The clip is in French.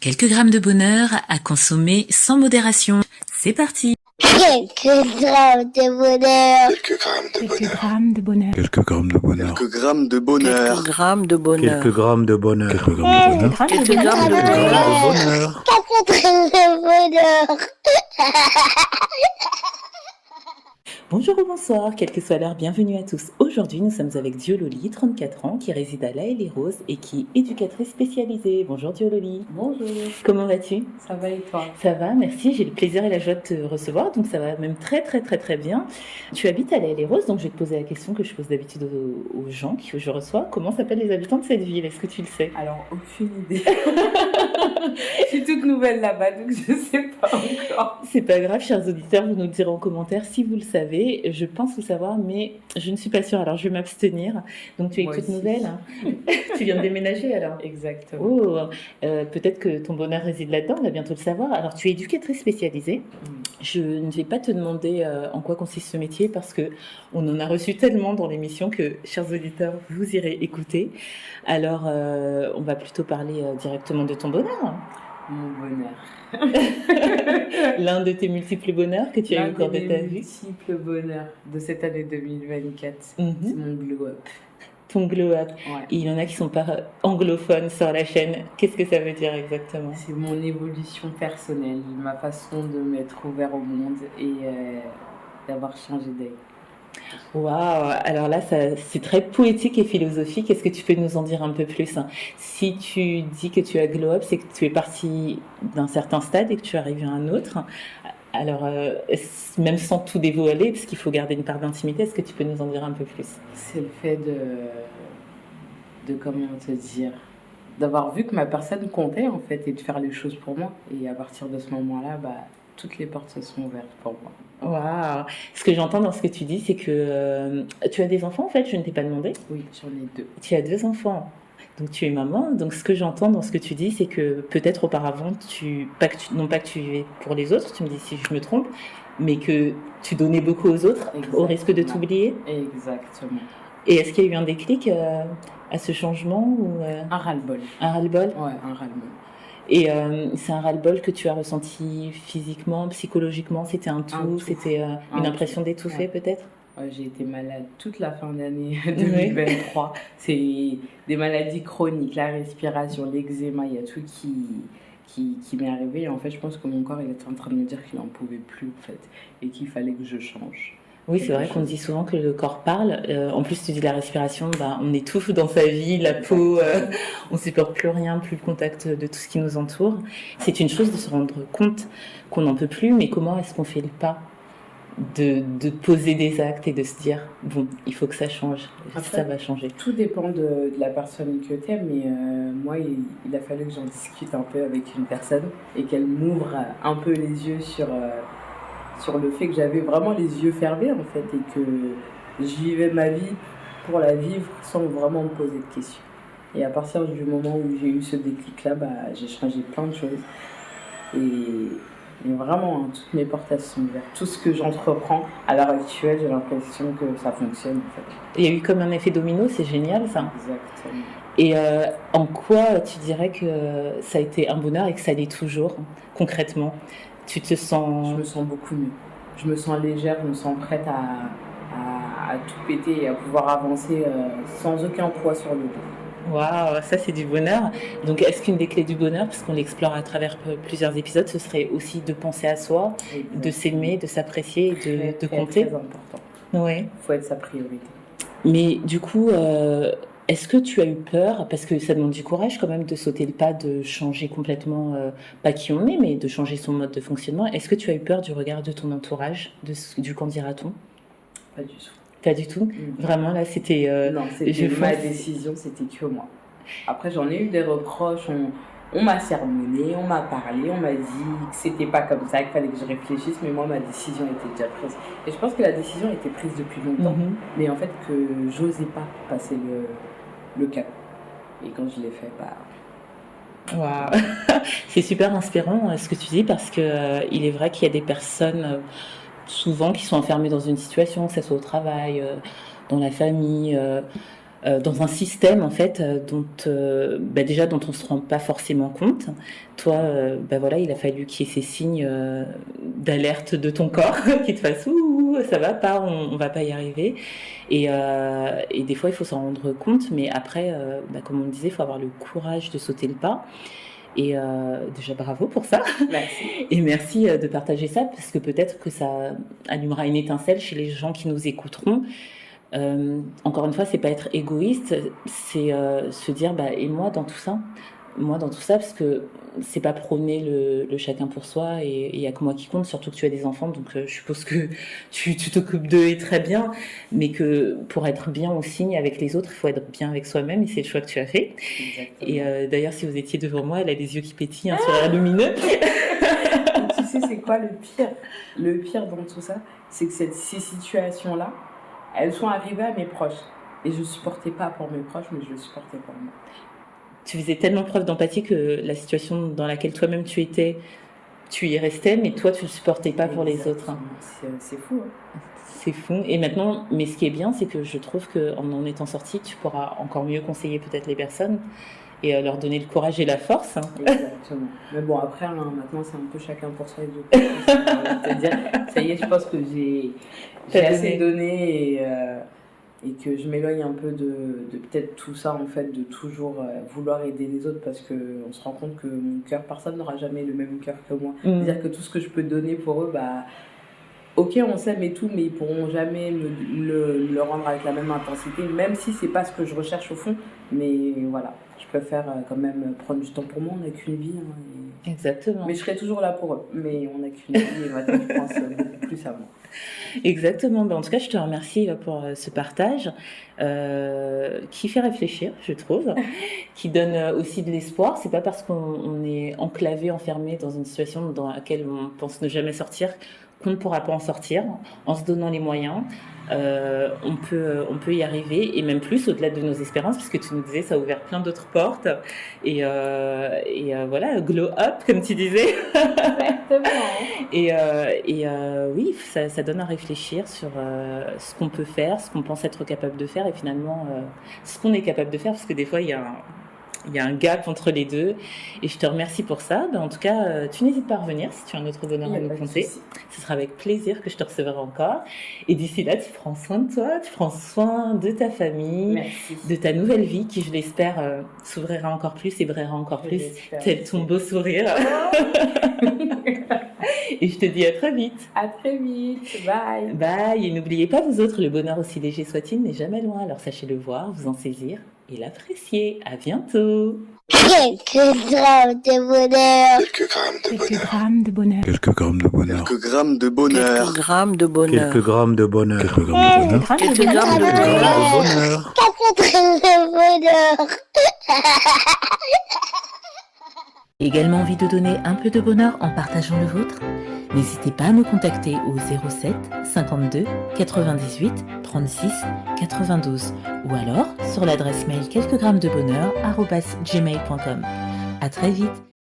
Quelques grammes de bonheur à consommer sans modération. C'est parti. Quelques grammes de bonheur. Quelques grammes de bonheur. Quelques grammes de bonheur. Quelques grammes de bonheur. Quelques grammes de bonheur. Quelques grammes de bonheur. Quelques grammes de bonheur. Quelques grammes de Quelques bonheur. grammes de bonheur. 4 grammes de bonheur. Bonjour ou bonsoir, quelle que soit l'heure, bienvenue à tous. Aujourd'hui, nous sommes avec Diololi, 34 ans, qui réside à La Haye-les-Roses et qui est éducatrice spécialisée. Bonjour Diololi. Bonjour, Comment vas-tu? ça va et toi? Ça va, merci. J'ai le plaisir et la joie de te recevoir, donc ça va même très bien. Tu habites à La Haye-les-Roses, donc je vais te poser la question que je pose d'habitude aux gens que je reçois. Comment s'appellent les habitants de cette ville? Est-ce que tu le sais? Alors, aucune idée. Je suis toute nouvelle là-bas, donc je sais pas encore. C'est pas grave, chers auditeurs, vous nous le direz en commentaire si vous le savez. Je pense le savoir, mais je ne suis pas sûre, alors je vais m'abstenir. Donc tu es Moi toute aussi. nouvelle, hein. Tu viens de déménager alors? Exactement. Oh, peut-être que ton bonheur réside là-dedans, on va bientôt le savoir. Alors tu es éducatrice spécialisée. Je ne vais pas te demander en quoi consiste ce métier parce que on en a reçu tellement dans l'émission que, chers auditeurs, vous irez écouter. Alors on va plutôt parler directement de ton bonheur. Mon bonheur. L'un de tes multiples bonheurs que tu as eu au cours de ta vie. multiple bonheur de cette année 2024, Mhm. c'est mon glow-up. Ton glow-up. Ouais. Il y en a qui sont pas anglophones sur la chaîne. Qu'est-ce que ça veut dire exactement? C'est mon évolution personnelle, ma façon de m'être ouvert au monde et d'avoir changé d'œil. Waouh! Alors là, c'est très poétique et philosophique. Est-ce que tu peux nous en dire un peu plus, hein? Si tu dis que tu as glow up, c'est que tu es parti d'un certain stade et que tu arrives à un autre. Alors, même sans tout dévoiler, parce qu'il faut garder une part d'intimité, est-ce que tu peux nous en dire un peu plus? C'est le fait de comment te dire, d'avoir vu que ma personne comptait en fait et de faire les choses pour moi. Et à partir de ce moment-là, toutes les portes se sont ouvertes pour moi. Waouh! Ce que j'entends dans ce que tu dis, c'est que tu as des enfants en fait, je ne t'ai pas demandé. Oui, j'en ai 2. Tu as 2 enfants. Donc tu es maman. Donc ce que j'entends dans ce que tu dis, c'est que peut-être auparavant, non pas que tu vivais pour les autres, tu me dis si je me trompe, mais que tu donnais beaucoup aux autres au risque de Exactement. t'oublier. Exactement. Et est-ce qu'il y a eu un déclic à ce changement ou Un ras-le-bol. un ras-le-bol? Ouais, un ras-le-bol. Et c'est un ras-le-bol que tu as ressenti physiquement, psychologiquement? C'était un tout? Un tout. C'était une Un impression d'étouffer Ouais. peut-être? Ouais, j'ai été malade toute la fin d'année 2023. C'est des maladies chroniques, la respiration, l'eczéma, il y a tout qui m'est arrivé. Et en fait, je pense que mon corps il était en train de me dire qu'il n'en pouvait plus en fait, et qu'il fallait que je change. Oui, c'est vrai qu'on dit souvent que le corps parle. En plus, tu dis la respiration, on étouffe dans sa vie, la peau, on ne supporte plus rien, plus le contact de tout ce qui nous entoure. C'est une chose de se rendre compte qu'on n'en peut plus, mais comment est-ce qu'on fait le pas de poser des actes et de se dire, bon, il faut que ça change, Après, ça va changer. Tout dépend de la personne que tu aimes, mais moi, il a fallu que j'en discute un peu avec une personne et qu'elle m'ouvre un peu les yeux sur le fait que j'avais vraiment les yeux fermés en fait et que je vivais ma vie pour la vivre sans vraiment me poser de questions. Et à partir du moment où j'ai eu ce déclic-là, j'ai changé plein de choses. Et vraiment, hein, toutes mes portes elles sont ouvertes. Tout ce que j'entreprends à l'heure actuelle, j'ai l'impression que ça fonctionne en fait. Il y a eu comme un effet domino, c'est génial ça. Exactement. Et en quoi tu dirais que ça a été un bonheur et que ça l'est toujours, concrètement? Tu te sens... Je me sens beaucoup mieux. Je me sens légère, je me sens prête à tout péter et à pouvoir avancer sans aucun poids sur le dos. Waouh, ça c'est du bonheur. Donc est-ce qu'une des clés du bonheur, puisqu'on l'explore à travers plusieurs épisodes, ce serait aussi de penser à soi, de s'aimer, de s'apprécier et de compter? Très important. Ouais. Il faut être sa priorité. Mais du coup, est-ce que tu as eu peur, parce que ça demande du courage quand même de sauter le pas, de changer complètement, pas qui on est, mais de changer son mode de fonctionnement. Est-ce que tu as eu peur du regard de ton entourage, du qu'en dira-t-on? Pas du tout. Pas du tout? Vraiment là, c'était... Non, c'était ma décision, c'était que moi. Après, j'en ai eu des reproches, on m'a sermonné, on m'a parlé, on m'a dit que c'était pas comme ça, qu'il fallait que je réfléchisse, mais moi, ma décision était déjà prise. Et je pense que la décision était prise depuis longtemps, mais en fait, que j'osais pas passer le cap. Et quand je l'ai fait, Waouh. C'est super inspirant ce que tu dis, parce que il est vrai qu'il y a des personnes souvent qui sont enfermées dans une situation, que ce soit au travail, dans la famille, dans un système en fait déjà dont on se rend pas forcément compte. Toi, voilà, il a fallu qu'il y ait ces signes d'alerte de ton corps qui te fassent ouh, ça va pas, on va pas y arriver. Et des fois, il faut s'en rendre compte, mais après, comme on le disait, il faut avoir le courage de sauter le pas. Et déjà bravo pour ça. Merci. Et merci de partager ça, parce que peut-être que ça allumera une étincelle chez les gens qui nous écouteront. Encore une fois, c'est pas être égoïste, c'est se dire et moi dans tout ça, parce que c'est pas prôner le chacun pour soi et il y a que moi qui compte, surtout que tu as des enfants, donc je suppose que tu t'occupes d'eux et très bien, mais que pour être bien aussi avec les autres, il faut être bien avec soi-même, et c'est le choix que tu as fait. Exactement. Et d'ailleurs, si vous étiez devant moi, elle a les yeux qui pétillent, un sourire lumineux. Tu sais, c'est quoi le pire? Le pire dans tout ça, c'est que ces situations-là, elles sont arrivées à mes proches. Et je ne supportais pas pour mes proches, mais je le supportais pour moi. Tu faisais tellement preuve d'empathie que la situation dans laquelle toi-même tu étais, tu y restais, mais toi, tu ne le supportais pas pour les autres. C'est fou. Hein. C'est fou. Et maintenant, mais ce qui est bien, c'est que je trouve qu'en étant sortie, tu pourras encore mieux conseiller peut-être les personnes et leur donner le courage et la force. Exactement. Mais bon, après, maintenant, c'est un peu chacun pour soi. C'est-à-dire, ça y est, je pense que j'ai assez donné et que je m'éloigne un peu de peut-être tout ça, en fait, de toujours vouloir aider les autres, parce qu'on se rend compte que mon cœur, personne n'aura jamais le même cœur que moi. C'est-à-dire que tout ce que je peux donner pour eux, ok, on s'aime et tout, mais ils pourront jamais me le rendre avec la même intensité, même si c'est pas ce que je recherche au fond. Mais voilà, je préfère quand même prendre du temps pour moi, on n'a qu'une vie. Hein, Exactement. Mais je serai toujours là pour eux, mais on n'a qu'une vie et maintenant je pense beaucoup plus à moi. Exactement. En tout cas, je te remercie pour ce partage qui fait réfléchir, je trouve, qui donne aussi de l'espoir. C'est pas parce qu'on est enclavé, enfermé dans une situation dans laquelle on pense ne jamais sortir qu'on ne pourra pas en sortir. En se donnant les moyens, on peut y arriver, et même plus au-delà de nos espérances, puisque tu nous disais ça a ouvert plein d'autres portes. Et voilà, glow up, comme tu disais. Exactement. Et oui, ça donne à réfléchir sur ce qu'on peut faire, ce qu'on pense être capable de faire, et finalement ce qu'on est capable de faire, parce que des fois il y a un gap entre les deux, et je te remercie pour ça. En tout cas, tu n'hésites pas à revenir si tu as un autre bonheur à nous conter. Ce sera avec plaisir que je te recevrai encore. Et d'ici là, tu prends soin de toi, tu prends soin de ta famille, Merci. de ta nouvelle vie qui, je l'espère, s'ouvrira encore plus et brillera encore plus, tel ton beau sourire. Et je te dis à très vite. À très vite. Bye. Bye. Et n'oubliez pas, vous autres, le bonheur, aussi léger soit-il, n'est jamais loin. Alors sachez le voir, vous en saisir et l'apprécier. À bientôt. Quelques grammes de bonheur. Quelques grammes de bonheur. Quelques grammes de bonheur. Quelques grammes de bonheur. Quelques grammes de bonheur. Quelques grammes de bonheur. Quelques grammes de bonheur. Quelques grammes de Quelques bonheur. grammes de bonheur. 4 grammes de bonheur. Également envie de donner un peu de bonheur en partageant le vôtre? N'hésitez pas à nous contacter au 07 52 98 36 92 ou alors sur l'adresse mail quelquesgrammesdebonheur@gmail.com. À très vite.